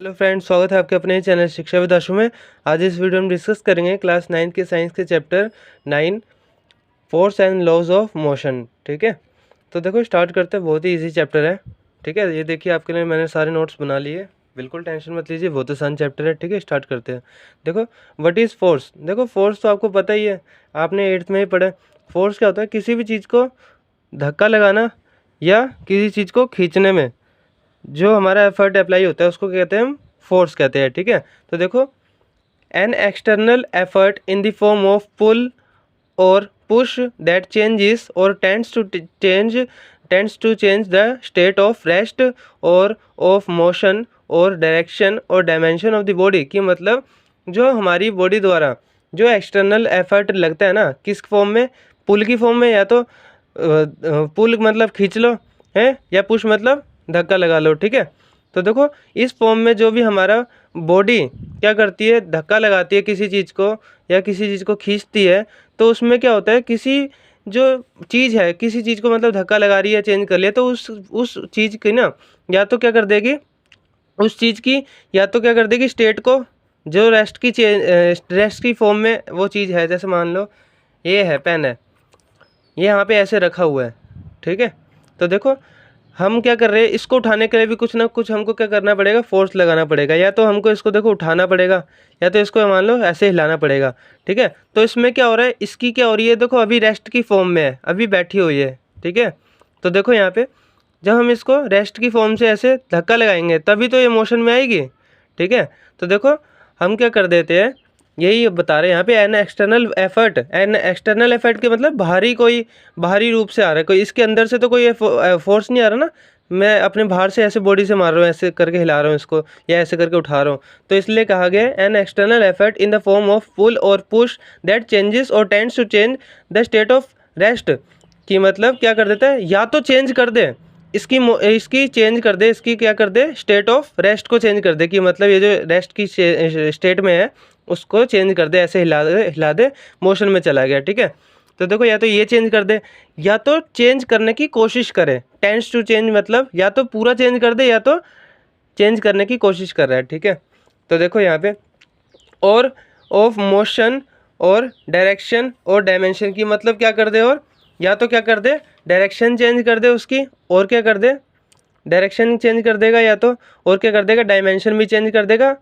Hello friends, स्वागत है आपके अपने चैनल शिक्षा विद आशु में। आज इस वीडियो में डिस्कस करेंगे क्लास 9 के साइंस के chapter 9 force and laws of motion. ठीक है, तो देखो स्टार्ट करते हैं। बहुत ही इजी चैप्टर है। ठीक है, ये देखिए आपके लिए मैंने सारे नोट्स बना लिए, बिल्कुल टेंशन मत लीजिए, बहुत आसान चैप्टर है। ठीक है, स्टार्ट करते हैं। देखो व्हाट इज़ फोर्स। देखो फोर्स तो आपको पता ही है, आपने 8th में ही पढ़ा। फोर्स क्या होता है? किसी भी चीज़ को धक्का लगाना या किसी चीज़ को खींचने में जो हमारा एफर्ट अप्लाई होता है उसको क्या कहते हैं? हम फोर्स कहते हैं। ठीक है, तो देखो an external effort in the form of pull और पुश दैट चेंजेस और tends to change the state of rest और ऑफ मोशन और डायरेक्शन और डायमेंशन ऑफ द बॉडी। की मतलब जो हमारी बॉडी द्वारा जो एक्सटर्नल एफर्ट लगता है ना, किस फॉर्म में? पुल की फॉर्म में, या तो पुल मतलब खींच लो है, या पुश मतलब धक्का लगा लो। ठीक है, तो देखो इस फॉर्म में जो भी हमारा बॉडी क्या करती है, धक्का लगाती है किसी चीज़ को या किसी चीज़ को खींचती है, तो उसमें क्या होता है, किसी जो चीज़ है किसी चीज़ को मतलब धक्का लगा रही है, चेंज कर लिया, तो उस चीज़ की ना या तो क्या कर देगी, उस चीज़ की या तो क्या कर देगी, स्टेट को, जो रेस्ट की फॉर्म में वो चीज़ है। जैसे मान लो ये है पेन है, ये यहाँ पे ऐसे रखा हुआ है। ठीक है, तो देखो हम क्या कर रहे हैं, इसको उठाने के लिए भी कुछ ना कुछ हमको क्या करना पड़ेगा, फोर्स लगाना पड़ेगा। या तो हमको इसको देखो उठाना पड़ेगा, या तो इसको मान लो ऐसे हिलाना पड़ेगा। ठीक है, तो इसमें क्या हो रहा है, इसकी क्या हो रही है, देखो अभी रेस्ट की फॉर्म में है, अभी बैठी हुई है। ठीक है, तो देखो यहाँ पे जब हम इसको रेस्ट की फॉर्म से ऐसे धक्का लगाएंगे तभी तो ये मोशन में आएगी। ठीक है, तो देखो हम क्या कर देते हैं, यही बता रहे हैं यहाँ पे, एन एक्सटर्नल एफर्ट के मतलब बाहरी रूप से आ रहा है कोई, इसके अंदर से तो कोई फोर्स नहीं आ रहा ना, मैं अपने बाहर से ऐसे बॉडी से मार रहा हूँ, ऐसे करके हिला रहा हूँ इसको, या ऐसे करके उठा रहा हूँ, तो इसलिए कहा गया an external effort in the form of pull और पुश दैट चेंजेस और tends to change the state of rest. कि मतलब क्या कर देता है, या तो चेंज कर दे इसकी चेंज कर दे, इसकी क्या कर दे, स्टेट ऑफ रेस्ट को चेंज कर दे। कि मतलब ये जो रेस्ट की स्टेट में है उसको चेंज कर दे, ऐसे हिला दे, मोशन में चला गया। ठीक है, तो देखो या तो ये चेंज कर दे या तो चेंज करने की कोशिश करे। टेंड्स टू चेंज मतलब या तो पूरा चेंज कर दे या तो चेंज करने की कोशिश कर रहा है। ठीक है, तो देखो यहाँ पे और ऑफ मोशन और डायरेक्शन और डायमेंशन की मतलब क्या कर दे, और या तो क्या कर दे, डायरेक्शन चेंज कर दे उसकी, और क्या कर दे, डायरेक्शन चेंज कर देगा या तो, और क्या कर देगा, डायमेंशन भी चेंज कर देगा,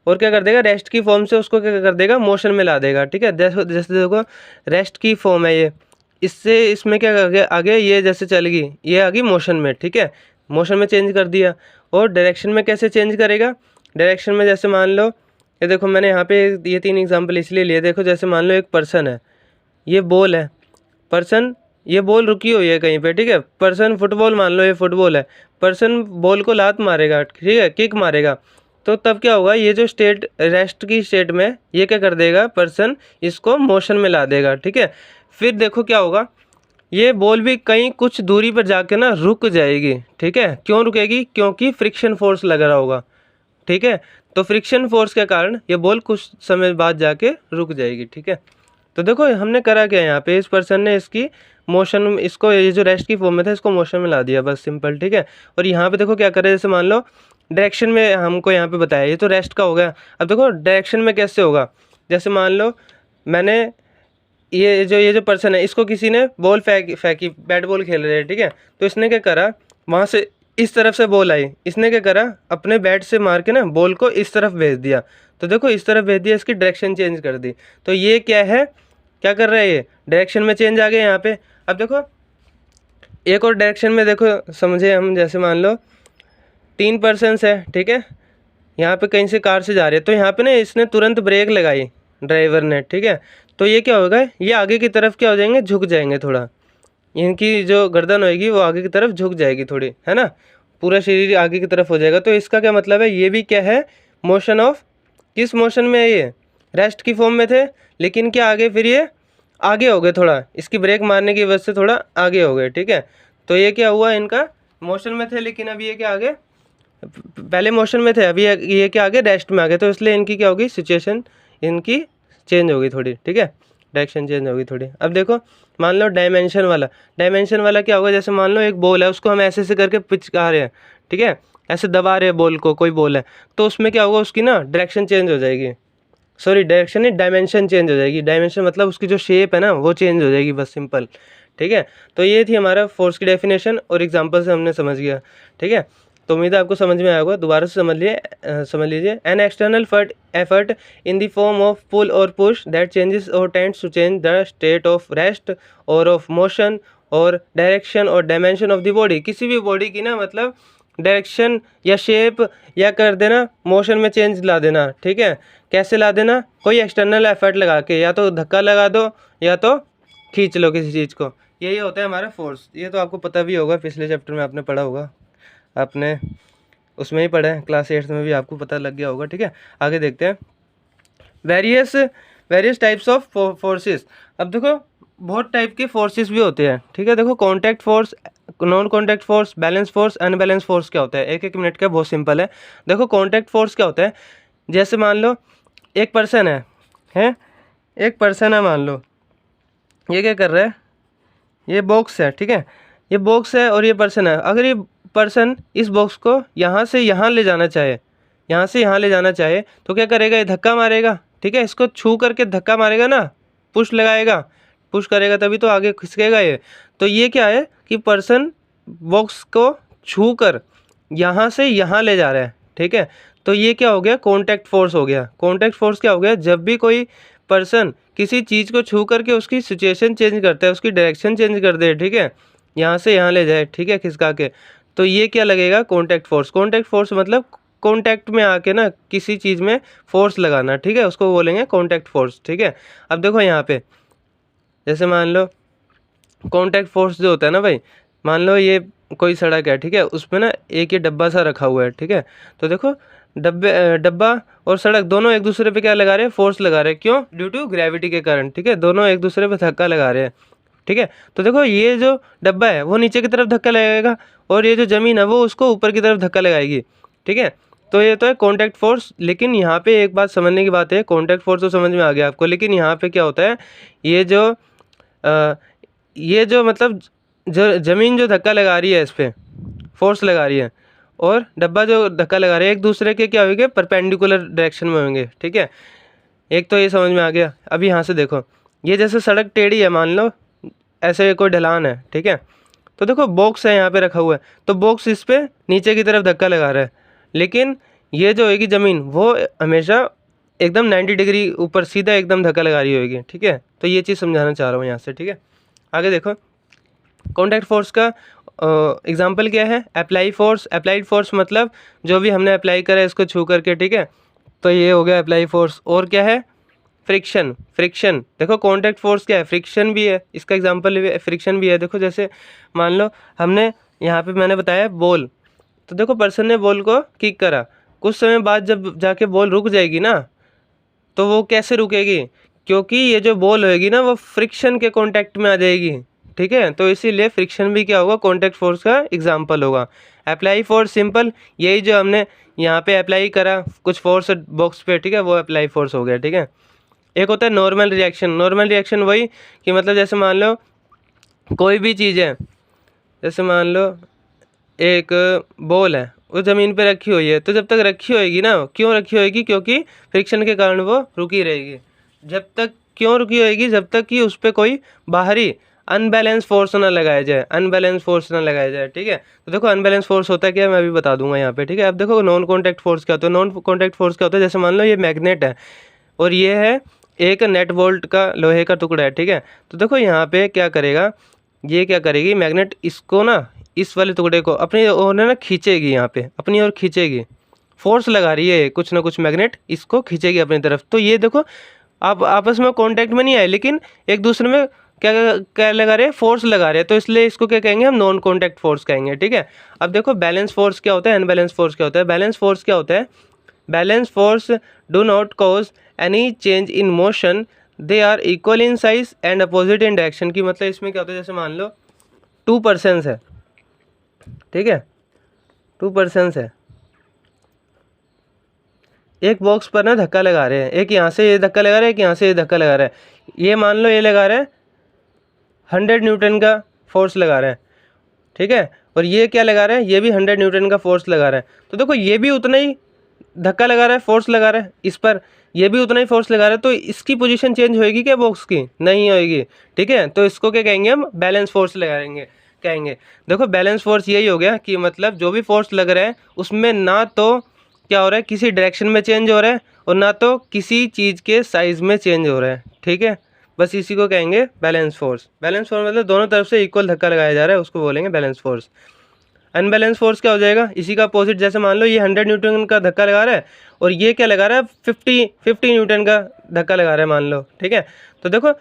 और क्या कर देगा, रेस्ट की फॉर्म से उसको क्या कर देगा, मोशन में ला देगा। ठीक है, जैसे देखो रेस्ट की फॉर्म है ये, इससे इसमें क्या कर गया आगे, ये जैसे चल गई, ये आ गई मोशन में। ठीक है, मोशन में चेंज कर दिया। और डायरेक्शन में कैसे चेंज करेगा, डायरेक्शन में जैसे मान लो, ये देखो मैंने यहाँ पे ये 3 एग्जाम्पल इसलिए लिए। देखो जैसे मान लो एक पर्सन है, ये बॉल है, पर्सन ये बॉल रुकी हुई है कहीं पे। ठीक है, पर्सन फुटबॉल मान लो, ये फुटबॉल है, पर्सन बॉल को लात मारेगा, ठीक है, किक मारेगा, तो तब क्या होगा, ये जो स्टेट रेस्ट की स्टेट में ये क्या कर देगा, पर्सन इसको मोशन में ला देगा। ठीक है, फिर देखो क्या होगा, ये बॉल भी कहीं कुछ दूरी पर जाके ना रुक जाएगी। ठीक है, क्यों रुकेगी, क्योंकि फ्रिक्शन फोर्स लग रहा होगा। ठीक है, तो फ्रिक्शन फोर्स के कारण ये बॉल कुछ समय बाद जाके रुक जाएगी। ठीक है, तो देखो हमने करा क्या यहाँ पे, इस पर्सन ने इसकी मोशन, इसको ये जो रेस्ट की फॉर्म में था इसको मोशन में ला दिया, बस सिंपल। ठीक है, और यहाँ पे देखो क्या करे, जैसे मान लो डायरेक्शन में हमको यहाँ पे बताया, ये तो रेस्ट का हो गया। अब देखो डायरेक्शन में कैसे होगा, जैसे मान लो मैंने ये जो पर्सन है इसको किसी ने बॉल फेंकी, बैट बॉल खेल रहे हैं। ठीक है, तो इसने क्या करा, वहाँ से इस तरफ से बॉल आई, इसने क्या करा, अपने बैट से मार के ना बॉल को इस तरफ भेज दिया। तो देखो इस तरफ भेज दिया, इसकी डायरेक्शन चेंज कर दी। तो ये क्या है, क्या कर रहा है, ये डायरेक्शन में चेंज आ गया यहाँ पे। अब देखो एक और डायरेक्शन में देखो समझे हम, जैसे मान लो 3 पर्सन्स है। ठीक है, यहाँ पे कहीं से कार से जा रहे हैं, तो यहाँ पे ना इसने तुरंत ब्रेक लगाई ड्राइवर ने। ठीक है, तो ये क्या होगा, ये आगे की तरफ क्या हो जाएंगे, झुक जाएंगे थोड़ा, इनकी जो गर्दन होगी वो आगे की तरफ झुक जाएगी थोड़ी, है ना, पूरा शरीर आगे की तरफ हो जाएगा। तो इसका क्या मतलब है, ये भी क्या है, मोशन ऑफ, किस मोशन में है, ये रेस्ट की फॉर्म में थे, लेकिन क्या आगे फिर ये आगे हो गए, थोड़ा इसकी ब्रेक मारने की वजह से थोड़ा आगे हो गए। ठीक है, तो ये क्या हुआ, इनका मोशन में थे लेकिन अभी ये क्या आगे, पहले मोशन में थे अभी ये क्या आगे रेस्ट में आ गए, तो इसलिए इनकी क्या होगी, सिचुएशन इनकी चेंज होगी थोड़ी। ठीक है, डायरेक्शन चेंज होगी थोड़ी। अब देखो मान लो डायमेंशन वाला क्या होगा, जैसे मान लो एक बॉल है, उसको हम ऐसे करके पिचका रहे हैं। ठीक है, ऐसे दबा रहे बॉल को, कोई बॉल है, तो उसमें क्या होगा, उसकी ना डायरेक्शन चेंज हो जाएगी, सॉरी डायरेक्शन नहीं, डायमेंशन चेंज हो जाएगी। डायमेंशन मतलब उसकी जो शेप है ना वो चेंज हो जाएगी, बस सिंपल। ठीक है, तो ये थी हमारा फोर्स की डेफिनेशन और एग्जांपल से हमने समझ गया। ठीक है, तो उम्मीद है आपको समझ में आया होगा। दोबारा से समझ लीजिए। An external effort in the form of pull और पुश दैट चेंजेस और tends to change the state of rest और ऑफ मोशन और डायरेक्शन और डायमेंशन ऑफ द बॉडी। किसी भी बॉडी की ना मतलब डायरेक्शन या शेप या कर देना, मोशन में चेंज ला देना। ठीक है, कैसे ला देना, कोई एक्सटर्नल एफर्ट लगा के, या तो धक्का लगा दो या तो खींच लो किसी चीज़ को, यही होता है हमारा फोर्स। ये तो आपको पता भी होगा, पिछले चैप्टर में आपने पढ़ा होगा, आपने उसमें ही पढ़ा है, क्लास 8 में भी आपको पता लग गया होगा। ठीक है, आगे देखते हैं वेरियस टाइप्स ऑफ फोर्सेस। अब देखो बहुत टाइप के फोर्सेस भी होते हैं। ठीक है, देखो contact force, non contact force, balance force, unbalance force क्या होता है, एक एक मिनट का, बहुत सिंपल है। देखो कॉन्टैक्ट फोर्स क्या होता है, जैसे मान लो एक पर्सन है एक पर्सन है, मान लो ये क्या कर रहा है, ये बॉक्स है। ठीक है, ये बॉक्स है और ये पर्सन है। अगर ये पर्सन इस बॉक्स को यहाँ से यहाँ ले जाना चाहे, यहाँ से यहाँ ले जाना चाहे, तो क्या करेगा, ये धक्का मारेगा। ठीक है, इसको छू करके धक्का मारेगा ना, पुश लगाएगा, पुश करेगा तभी तो आगे खिसकेगा ये। तो ये क्या है कि पर्सन बॉक्स को छू कर यहाँ से यहाँ ले जा रहा है। ठीक है, तो ये क्या हो गया, कॉन्टैक्ट फोर्स हो गया। कॉन्टैक्ट फोर्स क्या हो गया, जब भी कोई पर्सन किसी चीज़ को छू करके उसकी सिचुएशन चेंज करता है, उसकी डायरेक्शन चेंज कर दे, ठीक है, यहाँ से यहाँ ले जाए, ठीक है, खिसका के, तो ये क्या लगेगा, कॉन्टैक्ट फोर्स। कॉन्टैक्ट फोर्स मतलब कॉन्टैक्ट में आके ना किसी चीज़ में फोर्स लगाना। ठीक है, उसको बोलेंगे कॉन्टैक्ट फोर्स। ठीक है, अब देखो यहाँ पे जैसे मान लो कॉन्टैक्ट फोर्स जो होता है ना भाई, मान लो ये कोई सड़क है। ठीक है, उसमें ना एक ये डब्बा सा रखा हुआ है। ठीक है, तो देखो डब्बा और सड़क दोनों एक दूसरे पे क्या लगा रहे हैं, फोर्स लगा रहे हैं। क्यों, ड्यू टू ग्रेविटी के कारण। ठीक है, दोनों एक दूसरे पे धक्का लगा रहे हैं। ठीक है, तो देखो ये जो डब्बा है वो नीचे की तरफ धक्का लगाएगा और ये जो ज़मीन है वो उसको ऊपर की तरफ धक्का लगाएगी। ठीक है, तो ये तो है कॉन्टैक्ट फोर्स। लेकिन यहाँ पे एक बात समझने की बात है, कॉन्टैक्ट फोर्स तो समझ में आ गया आपको, लेकिन यहाँ पे क्या होता है, ये जो मतलब जो ज़मीन जो धक्का लगा रही है, इस पर फोर्स लगा रही है, और डब्बा जो धक्का लगा रहे हैं, एक दूसरे के क्या होंगे, परपेंडिकुलर डायरेक्शन में होंगे। ठीक है, एक तो ये समझ में आ गया। अभी यहाँ से देखो, ये जैसे सड़क टेढ़ी है, मान लो ऐसे कोई ढलान है। ठीक है, तो देखो बॉक्स है यहाँ पे रखा हुआ है, तो बॉक्स इस पर नीचे की तरफ धक्का लगा रहा है, लेकिन ये जो होगी ज़मीन वो हमेशा एकदम 90 डिग्री ऊपर सीधा एकदम धक्का लगा रही होगी। ठीक है, तो ये चीज़ समझाना चाह रहा हूँ यहाँ से। ठीक है, आगे देखो कॉन्टैक्ट फोर्स का एग्जाम्पल क्या है, अप्लाई फोर्स। अप्लाइड फोर्स मतलब जो भी हमने अप्लाई करा है इसको छू करके। ठीक है, तो ये हो गया अप्लाई फोर्स। और क्या है, फ्रिक्शन। फ्रिक्शन देखो कॉन्टैक्ट फोर्स क्या है, फ्रिक्शन भी है, इसका एग्जांपल फ्रिक्शन भी है। देखो जैसे मान लो हमने यहाँ पे मैंने बताया बॉल, तो देखो पर्सन ने बॉल को किक करा, कुछ समय बाद जब जाके बॉल रुक जाएगी ना, तो वो कैसे रुकेगी, क्योंकि ये जो बॉल होएगी ना वो फ्रिक्शन के कॉन्टैक्ट में आ जाएगी। ठीक है, तो इसीलिए फ्रिक्शन भी क्या होगा, कॉन्टैक्ट फोर्स का एग्जाम्पल होगा। अप्लाई फोर्स सिंपल, यही जो हमने यहाँ पे अप्लाई करा कुछ फोर्स बॉक्स पे, ठीक है, वो अप्लाई फोर्स हो गया। ठीक है, एक होता है नॉर्मल रिएक्शन। नॉर्मल रिएक्शन वही कि मतलब जैसे मान लो कोई भी चीज़ है, जैसे मान लो एक बॉल है, वो ज़मीन पे रखी हुई है, तो जब तक रखी होएगी ना, क्यों रखी होएगी, क्योंकि फ्रिक्शन के कारण वो रुकी रहेगी। जब तक क्यों रुकी होएगी, जब तक कि उस पर कोई बाहरी अनबैलेंस फोर्स ना लगाया जाए, अनबैलेंस फोर्स ना लगाया जाए। ठीक है, तो देखो अनबैलेंस फोर्स होता है क्या, मैं अभी बता दूंगा यहाँ पे। ठीक है, अब देखो नॉन कॉन्टैक्ट फोर्स क्या होता है। नॉन कॉन्टैक्ट फोर्स क्या होता है, जैसे मान लो ये मैग्नेट है और ये है एक नेट बोल्ट का लोहे का टुकड़ा है। ठीक है, तो देखो यहाँ पे क्या करेगा, ये क्या करेगी, मैग्नेट इसको ना, इस वाले टुकड़े को अपनी ओर ना खींचेगी, यहाँ पे अपनी ओर खींचेगी, फोर्स लगा रही है कुछ ना कुछ, मैग्नेट इसको खींचेगी अपनी तरफ। तो ये देखो आप आपस में कांटेक्ट में नहीं आए, लेकिन एक दूसरे में क्या क्या लगा रहे हैं, फोर्स लगा रहे हैं, तो इसलिए इसको क्या कहेंगे हम, नॉन कॉन्टैक्ट फोर्स कहेंगे। ठीक है, अब देखो बैलेंस फोर्स क्या होता है, अनबैलेंस फोर्स क्या होता है। बैलेंस फोर्स क्या होता है, balance force do not cause any change in motion, they are equal in size and opposite in direction. की मतलब इसमें क्या होता है, जैसे मान लो 2 पर्सन्स है, ठीक है, 2 पर्सन्स है, एक बॉक्स पर ना धक्का लगा रहे हैं, एक यहाँ से ये धक्का लगा रहा है, एक यहाँ से ये धक्का लगा रहा है। ये मान लो ये लगा रहा है 100 न्यूटन का फोर्स लगा रहा है, ठीक है, और ये क्या लगा रहा है, ये भी 100 न्यूटन का फोर्स लगा रहा है। तो देखो ये भी उतना ही धक्का लगा रहा है, फोर्स लगा रहा है इस पर, ये भी उतना ही फोर्स लगा रहा है, तो इसकी पोजीशन चेंज होएगी क्या बॉक्स की? नहीं होएगी, ठीक है। तो इसको क्या कहेंगे हम? बैलेंस फोर्स लगाएंगे, कहेंगे। देखो बैलेंस फोर्स यही हो गया कि मतलब जो भी फोर्स लग रहा है उसमें ना तो क्या हो रहा है, किसी डायरेक्शन में चेंज हो रहा है और ना तो किसी चीज़ के साइज़ में चेंज हो रहा है, ठीक है। बस इसी को कहेंगे बैलेंस फोर्स। बैलेंस फोर्स मतलब दोनों तरफ से इक्वल धक्का लगाया जा रहा है, उसको बोलेंगे बैलेंस फोर्स। अनबैलेंस फोर्स क्या हो जाएगा? इसी का अपोजिट, जैसे मान लो ये 100 न्यूटन का धक्का लगा रहा है और ये क्या लगा रहा है, 50 न्यूटन का धक्का लगा रहा है मान लो, ठीक है। तो देखो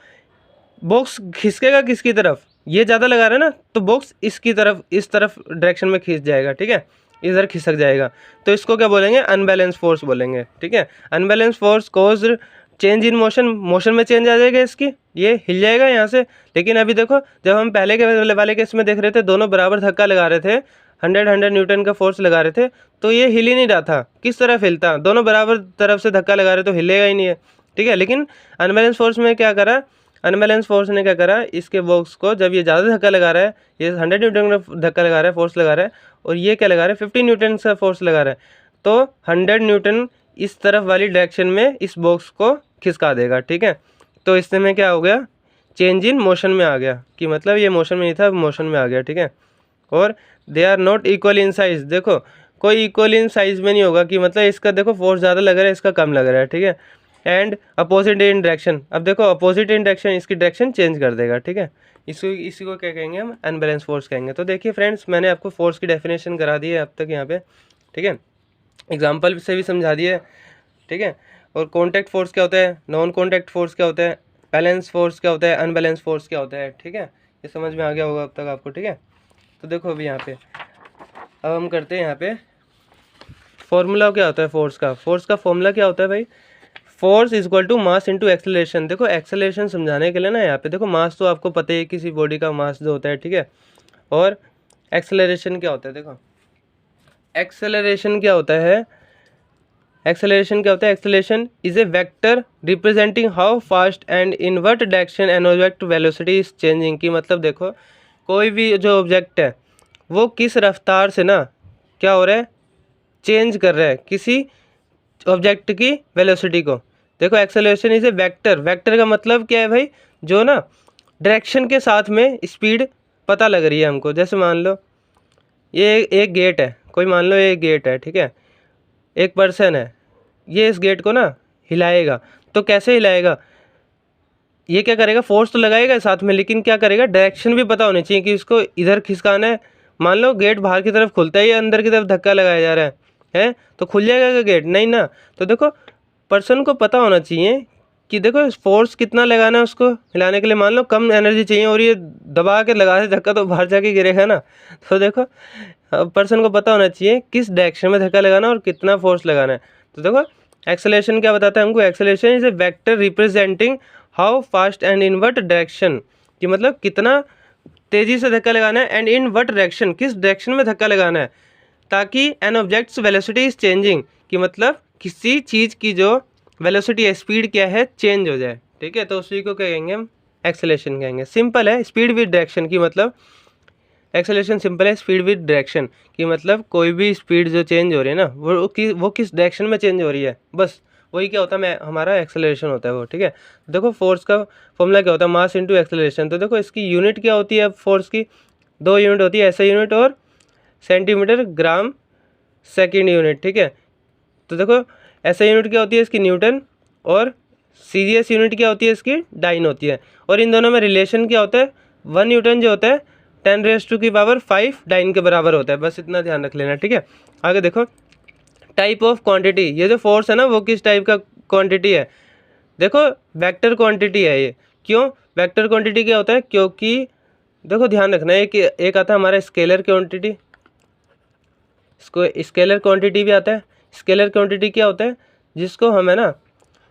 बॉक्स खिसकेगा किसकी तरफ? ये ज़्यादा लगा रहा है ना, तो बॉक्स इसकी तरफ, इस तरफ डायरेक्शन में खींच जाएगा, ठीक है, इधर खिसक जाएगा। तो इसको क्या बोलेंगे? अनबैलेंस फोर्स बोलेंगे, ठीक है। Unbalance force cause change in motion, motion में चेंज आ जाएगा इसकी, ये हिल जाएगा यहाँ से। लेकिन अभी देखो जब हम पहले के वाले केस में देख रहे थे, दोनों बराबर धक्का लगा रहे थे, 100 न्यूटन का फोर्स लगा रहे थे, तो ये हिल ही नहीं रहा था। किस तरफ हिलता? दोनों बराबर तरफ से धक्का लगा रहे तो हिलेगा ही नहीं है, ठीक है। लेकिन अनबैलेंस फोर्स में क्या करा, अनबैलेंस फोर्स ने क्या करा, इसके बॉक्स को जब ये ज़्यादा धक्का लगा रहा है, ये 100 न्यूटन का धक्का लगा रहा है, फोर्स लगा रहा है, और ये क्या लगा रहा है, 50 न्यूटन का फोर्स लगा रहा है, तो 100 न्यूटन इस तरफ वाली डायरेक्शन में इस बॉक्स को खिसका देगा, ठीक है। तो इससे में क्या हो गया, चेंज इन मोशन में आ गया, कि मतलब ये मोशन में नहीं था, मोशन में आ गया, ठीक है। और they are not equal in size, देखो कोई इक्वल इन साइज में नहीं होगा, कि मतलब इसका देखो फोर्स ज़्यादा लग रहा है, इसका कम लग रहा है, ठीक है। एंड अपोजिट इन डायरेक्शन, अब देखो अपोजिट इन डायरेक्शन इसकी डायरेक्शन चेंज कर देगा, ठीक है। इसी को क्या कहेंगे हम? अनबैलेंस फोर्स कहेंगे। तो देखिए फ्रेंड्स, मैंने आपको फोर्स की डेफिनेशन करा दी है अब तक यहाँ पे, ठीक है, एग्जाम्पल से भी समझा दिया है, ठीक है। और कॉन्टैक्ट फोर्स क्या होता है, नॉन कॉन्टैक्ट फोर्स क्या होता है, बैलेंस फोर्स क्या होता है, अनबैलेंस फोर्स क्या होता है, ठीक है। ये समझ में आ गया होगा अब तक आपको, ठीक है। तो देखो अभी यहाँ पे अब हम करते हैं यहाँ पे फॉर्मूला क्या होता है फोर्स का। फोर्स का फॉर्मूला क्या होता है भाई? Force is equal to mass into acceleration. देखो एक्सेलरेशन समझाने के लिए ना यहाँ पे देखो, मास तो आपको पता ही है, किसी बॉडी का मास जो होता है, ठीक है। और एक्सेलरेशन क्या होता है? देखो एक्सेलरेशन क्या होता है, एक्सेलरेशन क्या होता है? Acceleration is a vector representing how fast and in what direction an object velocity is changing. की मतलब देखो कोई भी जो ऑब्जेक्ट है वो किस रफ्तार से ना क्या हो रहा है, चेंज कर रहा है किसी ऑब्जेक्ट की वेलोसिटी को। देखो acceleration is a vector, vector का मतलब क्या है भाई? जो ना डायरेक्शन के साथ में स्पीड पता लग रही है हमको। जैसे मान लो ये एक गेट है, कोई मान लो ये गेट है, ठीक है, एक पर्सन है, ये इस गेट को ना हिलाएगा, तो कैसे हिलाएगा? ये क्या करेगा, फोर्स तो लगाएगा साथ में, लेकिन क्या करेगा, डायरेक्शन भी पता होनी चाहिए कि इसको इधर खिसकाना है। मान लो गेट बाहर की तरफ खुलता है या अंदर की तरफ धक्का लगाया जा रहा है तो खुल जाएगा क्या गेट? नहीं ना। तो देखो पर्सन को पता होना चाहिए कि देखो फोर्स कितना लगाना है उसको हिलाने के लिए। मान लो कम एनर्जी चाहिए और ये दबा के लगा दे धक्का, तो बाहर जाके गिरेगा ना। तो देखो पर्सन को पता होना चाहिए किस डायरेक्शन में धक्का लगाना और कितना फोर्स लगाना है। तो देखो एक्सेलरेशन क्या बताता है हमको? Acceleration is a vector representing how fast and in what direction, कि मतलब कितना तेज़ी से धक्का लगाना है, एंड इन व्हाट डायरेक्शन, किस डायरेक्शन में धक्का लगाना है, ताकि an object's velocity is changing, कि मतलब किसी चीज़ की जो वेलोसिटी है, स्पीड क्या है, चेंज हो जाए, ठीक है। तो उसी को कहेंगे हम एक्सेलरेशन कहेंगे। सिंपल है, स्पीड विद डायरेक्शन, की मतलब एक्सेलरेशन सिंपल है, स्पीड विद डायरेक्शन, कि मतलब कोई भी स्पीड जो चेंज हो रही है ना वो किस डायरेक्शन में चेंज हो रही है, बस वही क्या होता है, हमारा एक्सेलरेशन होता है वो, ठीक है। देखो फोर्स का फॉर्मूला क्या होता है? Mass into acceleration. तो देखो इसकी यूनिट क्या होती है फोर्स की? दो यूनिट होती है, ऐसा यूनिट और सेंटीमीटर ग्राम सेकेंड यूनिट, ठीक है। तो देखो ऐसा यूनिट क्या होती है इसकी? न्यूटन। और सीजीएस यूनिट क्या होती है इसकी? डाइन होती है। और इन दोनों में रिलेशन क्या होता है? 1 न्यूटन जो होता है 10⁵ डाइन के बराबर होता है। बस इतना ध्यान रख लेना, ठीक है। आगे देखो टाइप ऑफ क्वांटिटी, ये जो फोर्स है ना वो किस टाइप का क्वांटिटी है? देखो वेक्टर क्वांटिटी है ये। क्यों वेक्टर क्वांटिटी क्या होता है? क्योंकि देखो ध्यान रखना है कि एक आता है हमारा स्केलर क्वांटिटी, इसको स्केलर क्वांटिटी भी आता है। स्केलर क्वांटिटी क्या होता है? जिसको हम है ना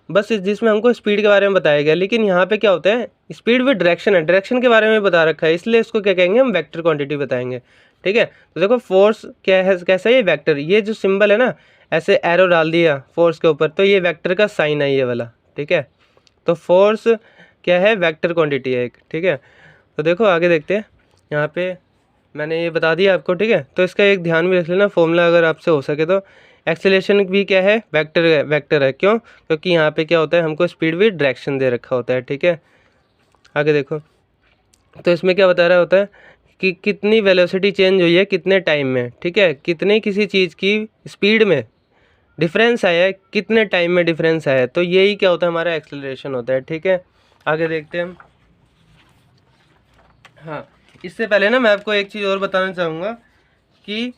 बस जिसमें हमको स्पीड के बारे में बताया गया, लेकिन यहाँ पे क्या होता है, स्पीड विद डायरेक्शन है, डायरेक्शन के बारे में बता रखा है, इसलिए इसको क्या कहेंगे हम? वेक्टर क्वांटिटी बताएंगे, ठीक है। तो देखो फोर्स क्या है, कैसा है ये? वेक्टर। ये जो सिंबल है ना ऐसे एरो डाल दिया फोर्स के ऊपर, तो ये वेक्टर का साइन है ये वाला, ठीक है। तो फोर्स क्या है? वेक्टर क्वांटिटी है एक, ठीक है। तो देखो आगे देखते हैं, यहाँ पे मैंने ये बता दिया आपको, ठीक है। तो इसका एक ध्यान भी रख लेना फॉर्मूला अगर आपसे हो सके तो। एक्सेलरेशन भी क्या है, वेक्टर है। क्यों? क्योंकि यहाँ पे क्या होता है, हमको स्पीड भी डायरेक्शन दे रखा होता है, ठीक है। आगे देखो, तो इसमें क्या बता रहा होता है कि कितनी वेलोसिटी चेंज हुई है कितने टाइम में, ठीक है। कितने किसी चीज़ की स्पीड में डिफरेंस आया है, कितने टाइम में डिफरेंस आया है, तो यही क्या होता है, हमारा एक्सेलरेशन होता है, ठीक है। आगे देखते हैं हम। हाँ, इससे पहले ना मैं आपको एक चीज़ और बताना चाहूँगा कि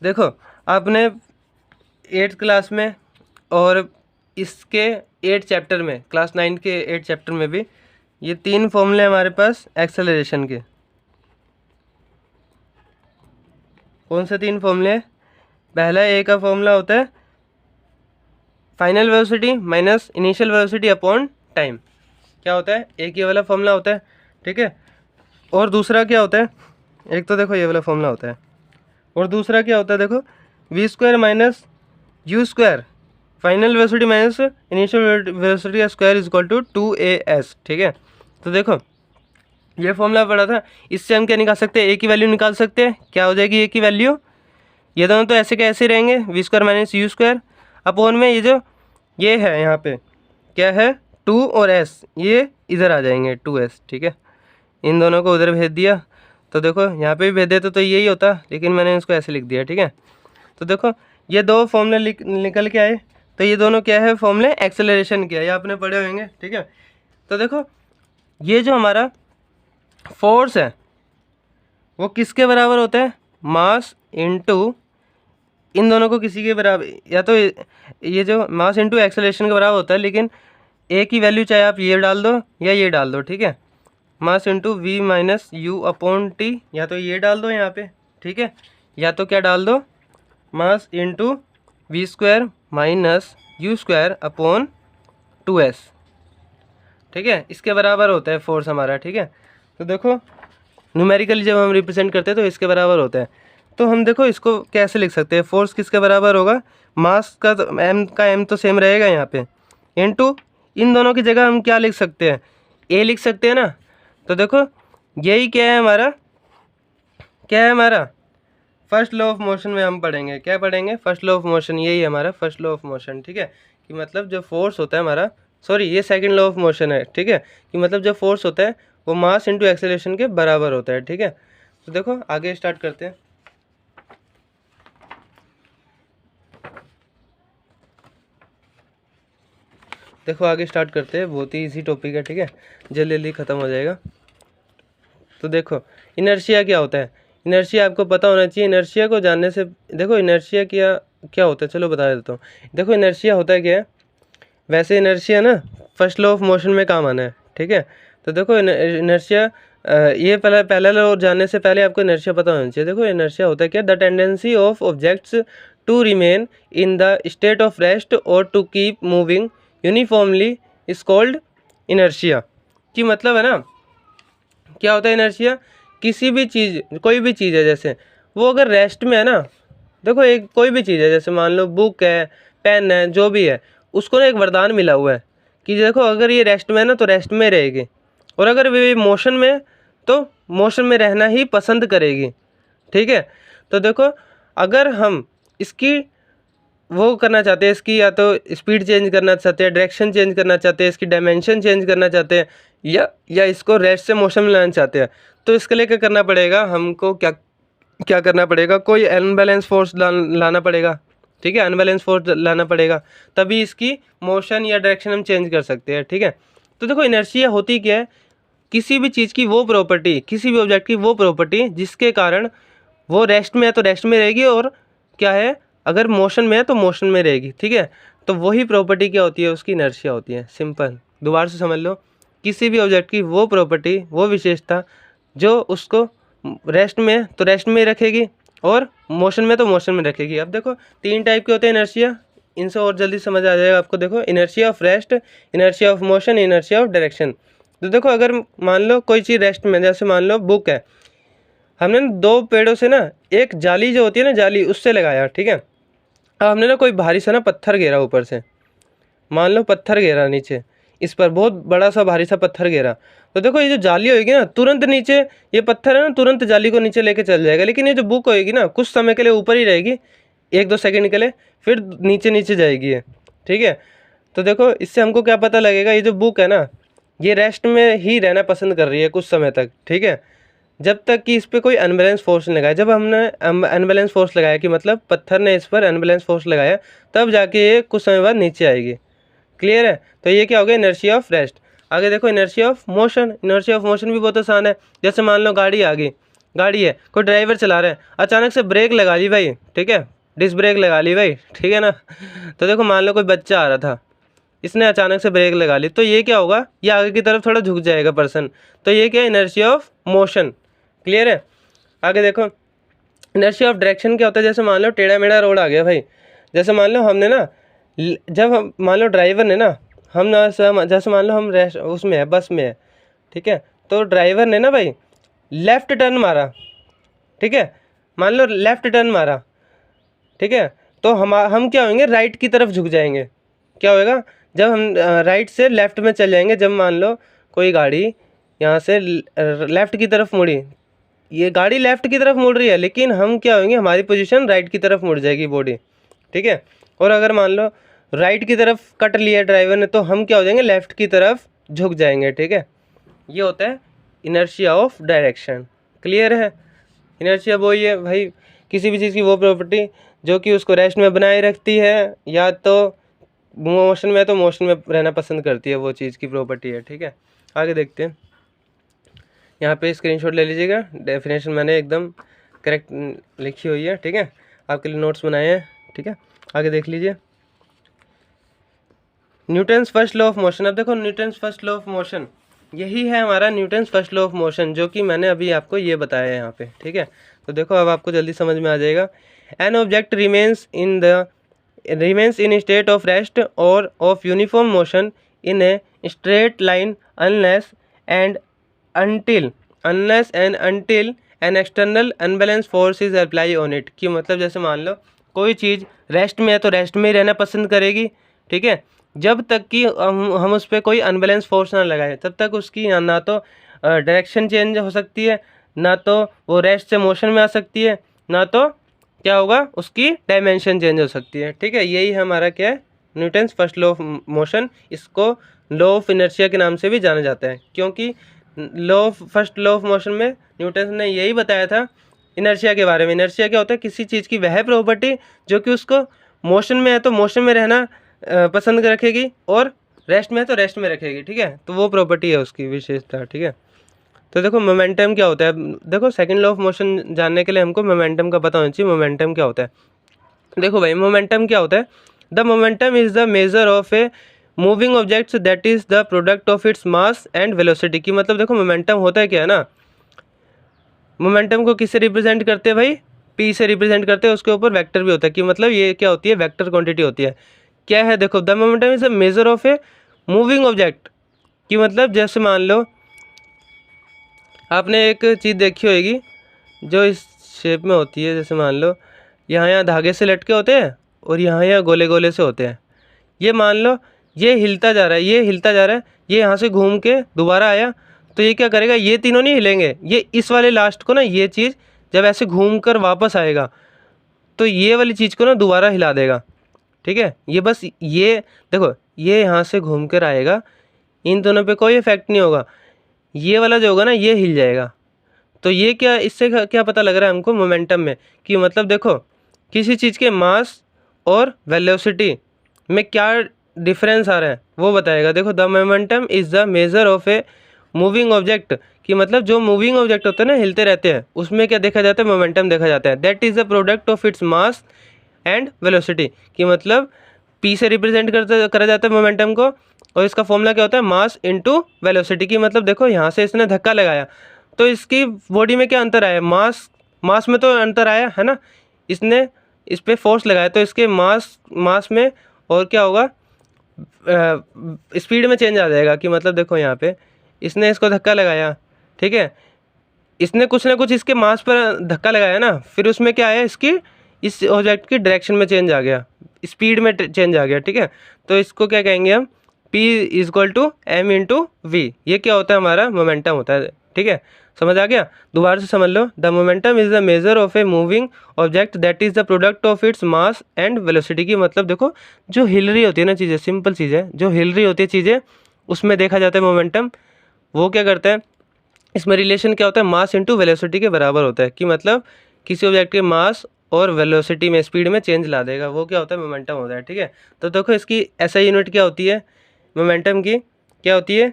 देखो, आपने 8th क्लास में और इसके 8 चैप्टर में, क्लास 9 के 8 चैप्टर में भी ये 3 फॉर्मूले हमारे पास एक्सेलरेशन के। कौन से 3 फॉर्मूले हैं? पहला ए का फॉर्मूला होता है final velocity minus initial velocity upon time. क्या होता है? एक ये वाला फॉर्मूला होता है, ठीक है। और दूसरा क्या होता है, एक तो देखो ये वाला फॉर्मूला होता है, और दूसरा क्या होता है, देखो v square minus u square final velocity minus initial velocity का square is equal to 2as, ठीक है। तो देखो ये फॉर्मूला पढ़ा था, इससे हम क्या निकाल सकते हैं, ए की वैल्यू निकाल सकते हैं। क्या हो जाएगी ए की वैल्यू? ये दोनों तो ऐसे के ऐसे रहेंगे, v square minus u square upon में ये जो ये है यहाँ पे क्या है 2 और s, ये इधर आ जाएंगे 2s, ठीक है। इन दोनों को उधर भेज दिया, तो देखो यहाँ पे भी भेज देते तो यही होता, लेकिन मैंने इसको ऐसे लिख दिया, ठीक है। तो देखो ये दो फॉर्मूले निकल के आए, तो ये दोनों क्या है, फॉर्मूले एक्सेलरेशन के, ये आपने पढ़े होंगे, ठीक है। तो देखो ये जो हमारा फोर्स है वो किसके बराबर होता है, मास इनटू इन दोनों को किसी के बराबर, या तो ये जो मास इनटू एक्सेलरेशन के बराबर होता है, लेकिन ए की वैल्यू चाहे आप ये डाल दो या ये डाल दो, ठीक है। Mass into v minus u upon t, या तो ये डाल दो यहाँ पे, ठीक है, या तो क्या डाल दो mass into v square minus u square upon 2s, ठीक है। इसके बराबर होता है फोर्स हमारा, ठीक है। तो देखो न्यूमेरिकली जब हम रिप्रेजेंट करते हैं तो इसके बराबर होता है। तो हम देखो इसको कैसे लिख सकते हैं, फोर्स किसके बराबर होगा, मास का तो एम तो सेम रहेगा यहाँ पे, इनटू इन दोनों की जगह हम क्या लिख सकते हैं, ए लिख सकते हैं ना। तो देखो यही क्या है हमारा, क्या है हमारा फर्स्ट लॉ ऑफ मोशन में हम पढ़ेंगे, क्या पढ़ेंगे, फर्स्ट लॉ ऑफ मोशन, यही है हमारा फर्स्ट लॉ ऑफ मोशन, ठीक है। कि मतलब जो फोर्स होता है हमारा, सॉरी ये सेकंड लॉ ऑफ मोशन है, ठीक है। कि मतलब जो फोर्स होता है वो मास इंटू एक्सेलरेशन के बराबर होता है, ठीक है। तो देखो आगे स्टार्ट करते हैं। देखो आगे स्टार्ट करते हैं, बहुत ही इजी टॉपिक है, ठीक है, जल्दी जल्दी ख़त्म हो जाएगा। तो देखो इनर्शिया क्या होता है, इनर्शिया आपको पता होना चाहिए। इनर्शिया को जानने से, देखो इनर्शिया क्या क्या होता है, चलो बता देता हूँ। देखो इनर्शिया होता है क्या है, वैसे इनर्शिया ना फर्स्ट लॉ ऑफ मोशन में काम आना है, ठीक है। तो देखो इनर्शिया, ये पहला लॉ जानने से पहले आपको इनर्शिया पता होना चाहिए। देखो इनर्शिया होता है क्या, the tendency of objects to remain in the state of rest और to keep moving uniformly is called inertia. कि मतलब है ना, क्या होता है इनर्शिया, किसी भी चीज़, कोई भी चीज़ है जैसे वो अगर रेस्ट में है ना, देखो एक कोई भी चीज़ है, जैसे मान लो बुक है, पेन है, जो भी है, उसको ना एक वरदान मिला हुआ है कि देखो अगर ये रेस्ट में है ना तो रेस्ट में रहेगी, और अगर वे मोशन में है तो मोशन में रहना ही पसंद करेगी, ठीक है। तो देखो अगर हम इसकी वो करना चाहते हैं, इसकी या तो स्पीड चेंज करना चाहते हैं, डायरेक्शन चेंज करना चाहते हैं, इसकी डायमेंशन चेंज करना चाहते हैं, या इसको रेस्ट से मोशन में लाना चाहते हैं, तो इसके लिए क्या करना पड़ेगा हमको, क्या क्या करना पड़ेगा, कोई अनबैलेंस फोर्स लाना पड़ेगा, ठीक है। अनबैलेंस फोर्स लाना पड़ेगा, तभी इसकी मोशन या डायरेक्शन हम चेंज कर सकते हैं, ठीक है। तो देखो इनर्शिया होती क्या है, किसी भी चीज़ की वो प्रॉपर्टी, किसी भी ऑब्जेक्ट की वो प्रॉपर्टी जिसके कारण वो रेस्ट में है तो रेस्ट में रहेगी, और क्या है अगर मोशन में है तो मोशन में रहेगी, ठीक है। तो वही प्रॉपर्टी क्या होती है, उसकी इनर्शिया होती है। सिंपल, दोबारा से समझ लो, किसी भी ऑब्जेक्ट की वो प्रॉपर्टी, वो विशेषता जो उसको रेस्ट में तो रेस्ट में रखेगी और मोशन में तो मोशन में रखेगी। अब देखो 3 टाइप के होते हैं इनर्शिया, इनसे और जल्दी समझ आ जाएगा आपको। देखो inertia of rest, inertia of motion, inertia of direction. तो देखो अगर मान लो कोई चीज़ रेस्ट में, जैसे मान लो बुक है, हमने 2 पेड़ों से ना एक जाली जो होती है ना, जाली उससे लगाया, ठीक है। अब हमने ना कोई भारी सा ना पत्थर घेरा ऊपर से, मान लो पत्थर घेरा नीचे, इस पर बहुत बड़ा सा भारी सा पत्थर गिरा, तो देखो ये जो जाली होगी ना तुरंत नीचे, ये पत्थर है ना तुरंत जाली को नीचे लेके चल जाएगा, लेकिन ये जो बुक होगी ना कुछ समय के लिए ऊपर ही रहेगी, 1-2 सेकंड के लिए, फिर नीचे नीचे जाएगी ये, ठीक है। तो देखो इससे हमको क्या पता लगेगा, ये जो बुक है ना ये रेस्ट में ही रहना पसंद कर रही है कुछ समय तक, ठीक है, जब तक कि इस पर कोई अनबैलेंस फोर्स नहीं लगाया। जब हमने अनबैलेंस फोर्स लगाया कि मतलब पत्थर ने इस पर अनबैलेंस फोर्स लगाया, तब जाके ये कुछ समय बाद नीचे आएगी। क्लियर है? तो ये क्या हो गया, इनर्शिया ऑफ रेस्ट। आगे देखो inertia of motion. Inertia of motion भी बहुत आसान है। जैसे मान लो गाड़ी आ गई, गाड़ी है, कोई ड्राइवर चला रहा है, अचानक से ब्रेक लगा ली भाई, ठीक है, डिस्क ब्रेक लगा ली भाई, ठीक है ना। तो देखो मान लो कोई बच्चा आ रहा था, इसने अचानक से ब्रेक लगा ली, तो ये क्या होगा, ये आगे की तरफ थोड़ा झुक जाएगा पर्सन, तो ये क्या है, इनर्शिया ऑफ मोशन। क्लियर है? आगे देखो इनर्शिया ऑफ डायरेक्शन क्या होता है। जैसे मान लो टेढ़ा मेढ़ा रोड आ गया भाई, जैसे मान लो हमने ना जब हम मान लो ड्राइवर ने ना, हम ना जैसे मान लो हम उसमें है, बस में है, ठीक है, तो ड्राइवर ने ना भाई लेफ़्ट टर्न मारा, ठीक है, मान लो लेफ़्ट टर्न मारा, ठीक है, तो हम क्या होंगे, राइट की तरफ झुक जाएंगे। क्या होएगा, जब हम राइट से लेफ़्ट में चल जाएंगे, जब मान लो कोई गाड़ी यहाँ से लेफ़्ट की तरफ मुड़ी, ये गाड़ी लेफ़्ट की तरफ मुड़ रही है, लेकिन हम क्या होंगे, हमारी पोजीशन राइट की तरफ मुड़ जाएगी बॉडी, ठीक है। और अगर मान लो राइट की तरफ कट लिया ड्राइवर ने, तो हम क्या हो जाएंगे, लेफ़्ट की तरफ झुक जाएंगे, ठीक है। ये होता है इनर्शिया ऑफ डायरेक्शन। क्लियर है? इनर्शिया वही है भाई, किसी भी चीज़ की वो प्रॉपर्टी जो कि उसको रेस्ट में बनाए रखती है, या तो मोशन में है तो मोशन में रहना पसंद करती है, वो चीज़ की प्रॉपर्टी है, ठीक है। आगे देखते हैं, यहाँ पे स्क्रीनशॉट ले लीजिएगा, डेफिनेशन मैंने एकदम करेक्ट लिखी हुई है, ठीक है, आपके लिए नोट्स बनाए हैं, ठीक है। आगे देख लीजिए, Newton's first law of motion. अब देखो Newton's first law of motion, यही है हमारा Newton's first law of motion, जो कि मैंने अभी आपको ये बताया है यहाँ पे, ठीक है। तो देखो अब आपको जल्दी समझ में आ जाएगा। An object remains in state of rest और of uniform motion in a straight line unless and until an external unbalance force is apply on it. कि मतलब जैसे मान लो कोई चीज़ रेस्ट में है तो रेस्ट में ही रहना पसंद करेगी, ठीक है, जब तक कि हम उस पर कोई अनबैलेंस फोर्स ना लगाए, तब तक उसकी ना तो डायरेक्शन चेंज हो सकती है, ना तो वो रेस्ट से मोशन में आ सकती है, ना तो क्या होगा, उसकी डायमेंशन चेंज हो सकती है, ठीक है। यही हमारा क्या है, Newton's first law of motion. इसको लॉ ऑफ इनर्शिया के नाम से भी जाना जाता है, क्योंकि फर्स्ट लॉ ऑफ मोशन में न्यूटन ने यही बताया था इनर्शिया के बारे में। इनर्शिया क्या होता है, किसी चीज़ की वह प्रॉपर्टी जो कि उसको मोशन में है तो मोशन में रहना पसंद रखेगी, और रेस्ट में है तो रेस्ट में रखेगी, ठीक है, तो वो प्रॉपर्टी है उसकी विशेषता, ठीक है। तो देखो मोमेंटम क्या होता है। देखो सेकंड लॉ ऑफ मोशन जानने के लिए हमको मोमेंटम का पता होना चाहिए। मोमेंटम क्या होता है, देखो भाई मोमेंटम क्या होता है, the momentum is the measure of a moving objects that is the product of its mass and velocity. की मतलब देखो मोमेंटम होता है क्या है ना, मोमेंटम को किससे रिप्रेजेंट करते हैं भाई, पी से रिप्रेजेंट करते हैं, उसके ऊपर वेक्टर भी होता है। कि मतलब ये क्या होती है, वेक्टर क्वांटिटी होती है। क्या है, देखो the momentum is a major of a moving object. कि मतलब जैसे मान लो आपने एक चीज़ देखी होगी जो इस शेप में होती है, जैसे मान लो यहाँ धागे से लटके होते हैं और यहाँ गोले गोले से होते हैं। ये मान लो ये हिलता जा रहा है, ये हिलता जा रहा है, ये यहाँ से घूम के दोबारा आया, तो ये क्या करेगा, ये तीनों नहीं हिलेंगे, ये इस वाले लास्ट को ना, ये चीज़ जब ऐसे घूम कर वापस आएगा तो ये वाली चीज़ को ना दोबारा हिला देगा, ठीक है। ये बस ये देखो, ये यहाँ से घूम कर आएगा, इन दोनों पे कोई इफेक्ट नहीं होगा, ये वाला जो होगा ना ये हिल जाएगा। तो ये क्या, इससे क्या पता लग रहा है हमको मोमेंटम में, कि मतलब देखो किसी चीज़ के मास और वेलोसिटी में क्या डिफरेंस आ रहा है वो बताएगा। देखो the momentum is the measure of a moving object. कि मतलब जो मूविंग ऑब्जेक्ट होते हैं ना, हिलते रहते हैं, उसमें क्या देखा जाता है, मोमेंटम देखा जाता है। That is the product of its mass and velocity. कि मतलब पी से रिप्रेजेंट करा जाता है मोमेंटम को, और इसका फॉर्मूला क्या होता है, मास इंटू वेलोसिटी। की मतलब देखो यहाँ से इसने धक्का लगाया तो इसकी बॉडी में क्या अंतर आया, मास में तो अंतर आया है ना, इसने इस पर फोर्स लगाया तो इसके मास में और क्या होगा, स्पीड में चेंज आ जाएगा। कि मतलब देखो यहाँ पे इसने इसको धक्का लगाया, ठीक है, इसने कुछ ना कुछ इसके मास पर धक्का लगाया ना, फिर उसमें क्या आया, इस ऑब्जेक्ट की डायरेक्शन में चेंज आ गया, स्पीड में चेंज आ गया, ठीक है। तो इसको क्या कहेंगे हम, P equal to m into v, ये क्या होता है हमारा मोमेंटम होता है। ठीक है, समझ आ गया। दोबारा से समझ लो, the momentum is the measure of a moving object that is the product of its mass and velocity की मतलब देखो जो हिल रही होती है ना चीज़ें, सिंपल चीज़ है, जो हिल रही होती है चीज़ें उसमें देखा जाता है मोमेंटम। वो क्या करता है, इसमें रिलेशन क्या होता है, मास इंटू वेलोसिटी के बराबर होता है कि मतलब किसी ऑब्जेक्ट के मास और वेलोसिटी में स्पीड में चेंज ला देगा, वो क्या होता है मोमेंटम होता है। ठीक है, तो देखो इसकी एसआई यूनिट क्या होती है मोमेंटम की, क्या होती है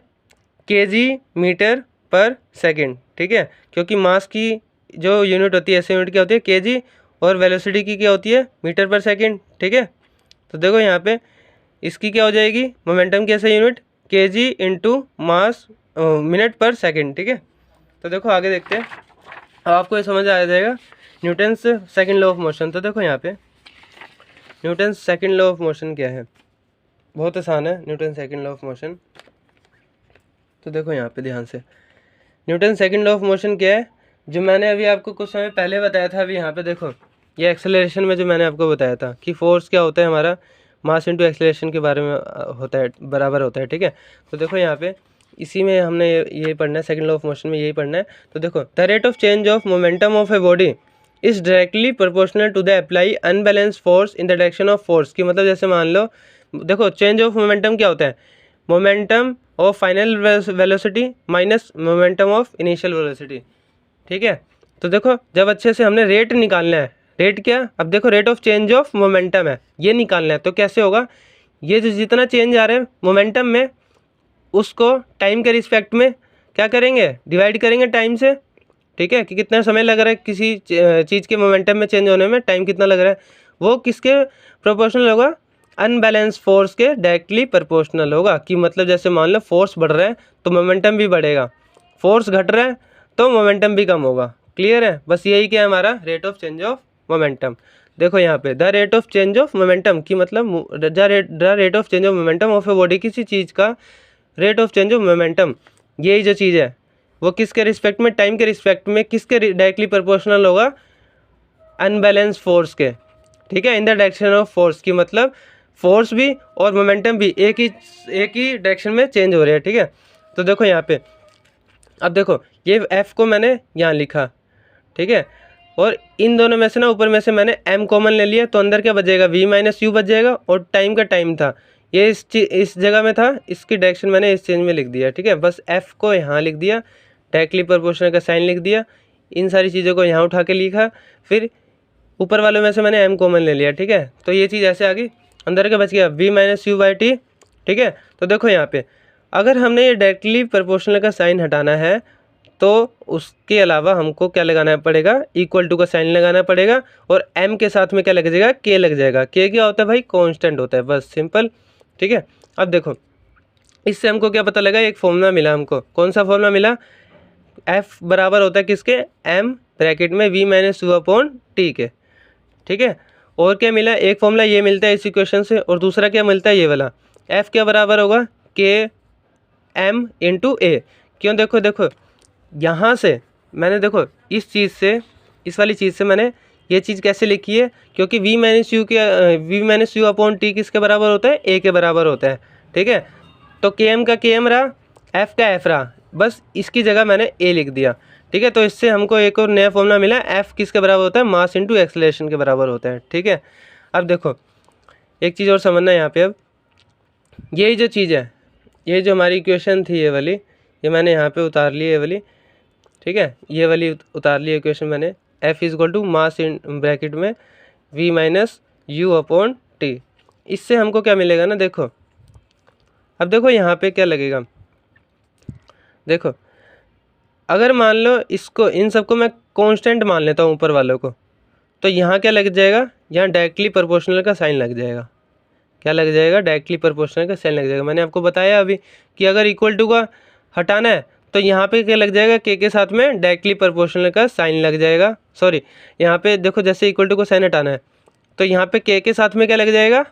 केजी मीटर पर सेकंड। ठीक है, क्योंकि मास की जो यूनिट होती है एसआई यूनिट क्या होती है केजी, और वेलोसिटी की क्या होती है मीटर पर सेकंड। ठीक है, तो देखो यहाँ पे इसकी क्या हो जाएगी मोमेंटम की SI unit KG into mass minute पर सेकंड। ठीक है, तो देखो आगे देखते हैं, अब आपको ये समझ आ जाएगा Newton's second law of motion. तो देखो यहाँ पे Newton's second law of motion क्या है, बहुत आसान है Newton second law of motion. तो देखो यहाँ पे ध्यान से, Newton second law of motion क्या है, जो मैंने अभी आपको कुछ समय पहले बताया था। अभी यहाँ पे देखो ये एक्सेलरेशन में जो मैंने आपको बताया था कि फोर्स क्या होता है हमारा मास इंटू एक्सेलरेशन के बारे में होता है, बराबर होता है। ठीक है, तो देखो यहाँ पे इसी में हमने ये पढ़ना है, सेकंड लॉ ऑफ मोशन में यही पढ़ना है। तो देखो the rate of change of momentum of a body is directly proportional to the apply unbalance force in the direction of force की मतलब जैसे मान लो देखो चेंज ऑफ मोमेंटम क्या होता है, momentum of final velocity minus momentum of initial velocity. ठीक है, तो देखो जब अच्छे से हमने रेट निकालना है, रेट क्या, अब देखो rate of change of momentum है ये निकालना है, तो कैसे होगा, ये जो जितना चेंज आ रहा है मोमेंटम में उसको टाइम के रिस्पेक्ट में क्या करेंगे डिवाइड करेंगे टाइम से। ठीक है, कि कितना समय लग रहा है किसी चीज़ के मोमेंटम में चेंज होने में, टाइम कितना लग रहा है, वो किसके प्रोपोर्शनल होगा, अनबैलेंस फोर्स के डायरेक्टली प्रोपोर्शनल होगा। कि मतलब जैसे मान लो फोर्स बढ़ रहा है तो मोमेंटम भी बढ़ेगा, फोर्स घट रहा है तो मोमेंटम भी कम होगा। क्लियर है, बस यही क्या है हमारा rate of change of momentum. देखो यहाँ पे the rate of change of momentum की मतलब the rate of change of momentum of a body, किसी चीज़ का rate of change of momentum, यही जो चीज़ है वो किसके रिस्पेक्ट में, टाइम के रिस्पेक्ट में किसके डायरेक्टली प्रोपोर्शनल होगा, अनबैलेंस फोर्स के। ठीक है, इन द डायरेक्शन ऑफ फोर्स की मतलब फोर्स भी और मोमेंटम भी एक ही डायरेक्शन में चेंज हो रहे हैं। ठीक है, तो देखो यहाँ पे अब देखो ये F को मैंने यहाँ लिखा। ठीक है, और इन दोनों में से ना ऊपर में से मैंने M कॉमन ले लिया, तो अंदर क्या बचेगा V माइनस यू बच जाएगा, और टाइम का टाइम था ये इस जगह में था, इसकी डायरेक्शन मैंने इस चेंज में लिख दिया। ठीक है, बस F को यहाँ लिख दिया, डायरेक्टली प्रोपोर्शनल का साइन लिख दिया, इन सारी चीज़ों को यहाँ उठा के लिखा, फिर ऊपर वालों में से मैंने M कॉमन ले लिया। ठीक है, तो ये चीज़ ऐसे आ गई, अंदर क्या बच गया V minus you by T. ठीक है, तो देखो यहाँ पे अगर हमने ये डायरेक्टली प्रोपोर्शनल का साइन हटाना है तो उसके अलावा हमको क्या लगाना पड़ेगा, इक्वल टू का साइन लगाना पड़ेगा, और M के साथ में क्या लग जाएगा, K लग जाएगा। K क्या होता है भाई, कांस्टेंट होता है, बस सिंपल। ठीक है, अब देखो इससे हमको क्या पता लगा, एक फॉर्मूला मिला हमको, कौन सा फॉर्मूला मिला, F बराबर होता है किसके, M ब्रैकेट में V minus u upon T के। ठीक है, और क्या मिला, एक फॉर्मूला ये मिलता है इस इक्वेशन से, और दूसरा क्या मिलता है ये वाला, F क्या बराबर होगा K M इंटू ए। क्यों, देखो देखो यहाँ से मैंने देखो इस चीज़ से, इस वाली चीज़ से मैंने ये चीज़ कैसे लिखी है, क्योंकि V minus u upon T किसके बराबर होता है, A के बराबर होता है। ठीक है, तो Km का Km रहा, F का F रहा, बस इसकी जगह मैंने A लिख दिया। ठीक है, तो इससे हमको एक और नया फॉर्मूला मिला, F किसके बराबर होता है, मास इंटू एक्सेलरेशन के बराबर होता है। ठीक है, अब देखो एक चीज़ और समझना यहाँ पे, अब यही जो चीज़ है, ये जो हमारी इक्वेशन थी ये वाली, ये मैंने यहाँ पे उतार ली ये वाली। ठीक है, ये वाली उतार ली इक्वेशन मैंने, F equal to mass in bracket में V minus u upon t. इससे हमको क्या मिलेगा ना, देखो अब देखो यहाँ पे क्या लगेगा, देखो अगर मान लो इसको, इन सबको मैं कांस्टेंट मान लेता हूँ ऊपर वालों को, तो यहाँ क्या लग जाएगा, यहाँ डायरेक्टली प्रोपोर्शनल का साइन लग जाएगा। क्या लग जाएगा, डायरेक्टली प्रोपोर्शनल का साइन लग जाएगा। मैंने आपको बताया अभी कि अगर इक्वल टू का हटाना है तो यहाँ पे क्या लग जाएगा, के साथ में डायरेक्टली प्रोपोर्शनल का साइन लग जाएगा। सॉरी, यहाँ पे देखो जैसे इक्वल टू को साइन हटाना है तो यहाँ पे के साथ में क्या लग जाएगा,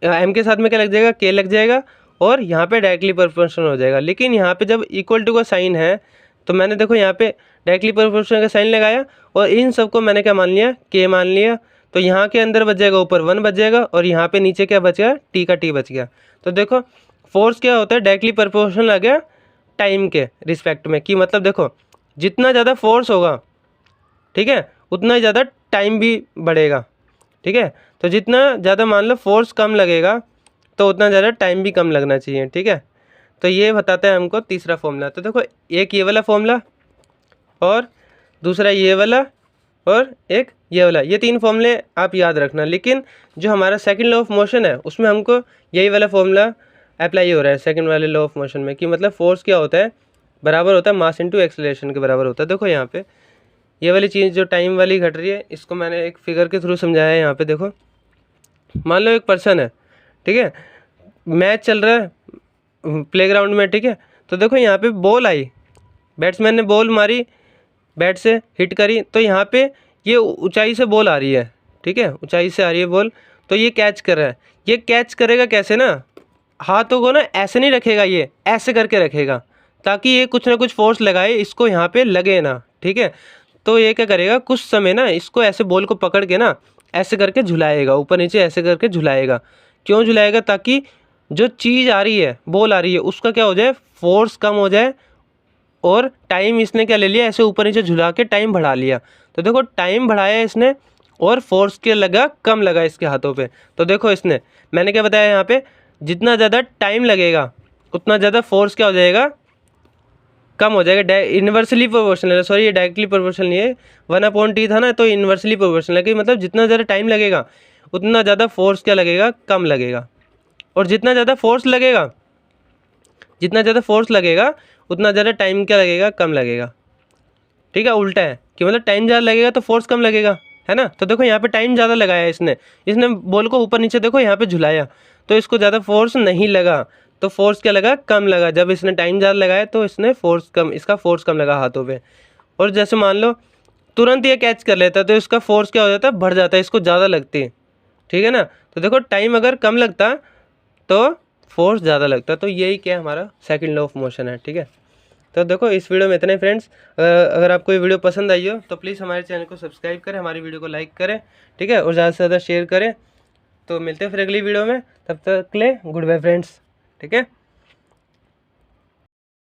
M के साथ में क्या लग जाएगा, K लग जाएगा, और यहाँ पे डायरेक्टली प्रोपोर्शनल हो जाएगा। लेकिन यहाँ पे जब इक्वल टू का साइन है तो मैंने देखो यहाँ पे डायरेक्टली प्रोपोर्शनल का साइन लगाया, और इन सबको मैंने क्या मान लिया, K मान लिया। तो यहाँ के अंदर बच जाएगा, ऊपर 1 बच जाएगा और यहाँ पे नीचे क्या बच गया, टी का टी बच गया। तो देखो फोर्स क्या होता है, डायरेक्टली प्रोपोर्शनल आ गया टाइम के रिस्पेक्ट में, कि मतलब देखो जितना ज़्यादा फोर्स होगा, ठीक है, उतना ही ज़्यादा टाइम भी बढ़ेगा, ठीक है। तो जितना ज़्यादा मान लो फोर्स कम लगेगा तो उतना ज़्यादा टाइम भी कम लगना चाहिए, ठीक है। तो ये बताता है हमको तीसरा फॉर्मूला। तो देखो एक ये वाला फॉर्मूला और दूसरा ये वाला और एक ये वाला, ये 3 फॉर्मूले आप याद रखना। लेकिन जो हमारा सेकंड लॉ ऑफ मोशन है उसमें हमको यही वाला फॉर्मूला अप्लाई हो रहा है सेकंड वाले लॉ ऑफ मोशन में, कि मतलब फोर्स क्या होता है, बराबर होता है मास इनटू एक्सेलरेशन के बराबर होता है। देखो यहाँ पे ये वाली चीज़ जो टाइम वाली घट रही है, इसको मैंने एक फिगर के थ्रू समझाया है। यहाँ पे देखो मान लो एक पर्सन है, ठीक है, मैच चल रहा है प्लेग्राउंड में, ठीक है। तो देखो यहाँ पे बॉल आई, बैट्समैन ने बॉल मारी, बैट से हिट करी, तो यहाँ पे ये ऊंचाई से बॉल आ रही है, ठीक है, ऊंचाई से आ रही है बॉल, तो ये कैच कर रहा है। ये कैच करेगा कैसे ना, हाथों को ना ऐसे नहीं रखेगा, ये ऐसे करके रखेगा ताकि ये कुछ ना कुछ फोर्स लगाए, इसको यहाँ पे लगे ना, ठीक है। तो ये क्या करेगा, कुछ समय ना इसको ऐसे बॉल को पकड़ के ना ऐसे करके झुलाएगा, ऊपर नीचे ऐसे करके झुलाएगा। क्यों झुलाएगा, ताकि जो चीज़ आ रही है, बॉल आ रही है, उसका क्या हो जाए, फोर्स कम हो जाए। और टाइम इसने क्या ले लिया, ऐसे ऊपर नीचे झुला के टाइम बढ़ा लिया। तो देखो टाइम बढ़ाया इसने और फोर्स के लगा कम लगा इसके हाथों पे। तो देखो इसने, मैंने क्या बताया यहाँ पे, जितना ज़्यादा टाइम लगेगा उतना ज़्यादा फोर्स क्या हो जाएगा, कम हो जाएगा। इन्वर्सली प्रोपोर्शनल है, सॉरी ये डायरेक्टली प्रोपोर्शनल नहीं है, 1/t था ना, तो इन्वर्सली प्रोपोर्शनल है कि मतलब जितना ज़्यादा टाइम लगेगा उतना ज़्यादा फोर्स क्या लगेगा, कम लगेगा। और जितना ज़्यादा फोर्स लगेगा, जितना ज़्यादा फोर्स लगेगा उतना ज़्यादा टाइम क्या लगेगा, कम लगेगा, ठीक है। उल्टा है कि मतलब टाइम ज़्यादा लगेगा तो फोर्स कम लगेगा, है ना। तो देखो यहाँ पे टाइम ज़्यादा लगाया इसने, इसने बॉल को ऊपर नीचे देखो यहाँ पे झुलाया, तो इसको ज़्यादा फोर्स नहीं लगा, तो फोर्स क्या लगा, कम लगा। जब इसने टाइम ज़्यादा लगाया तो इसने फोर्स कम, इसका फोर्स कम लगा हाथों पे। और जैसे मान लो तुरंत ये कैच कर लेता तो इसका फोर्स क्या हो जाता है, बढ़ जाता है, इसको ज़्यादा लगती है, ठीक है ना। तो देखो टाइम अगर कम लगता तो फोर्स ज़्यादा लगता। तो यही क्या हमारा सेकंड लॉ ऑफ मोशन है, ठीक है। तो देखो इस वीडियो में इतने ही फ्रेंड्स। अगर आपको ये वीडियो पसंद आई हो तो प्लीज़ हमारे चैनल को सब्सक्राइब करें, हमारी वीडियो को लाइक करें, ठीक है, और ज़्यादा से ज़्यादा शेयर करें। तो मिलते हैं फिर अगली वीडियो में, तब तक के लिए गुड बाय फ्रेंड्स, ठीक है।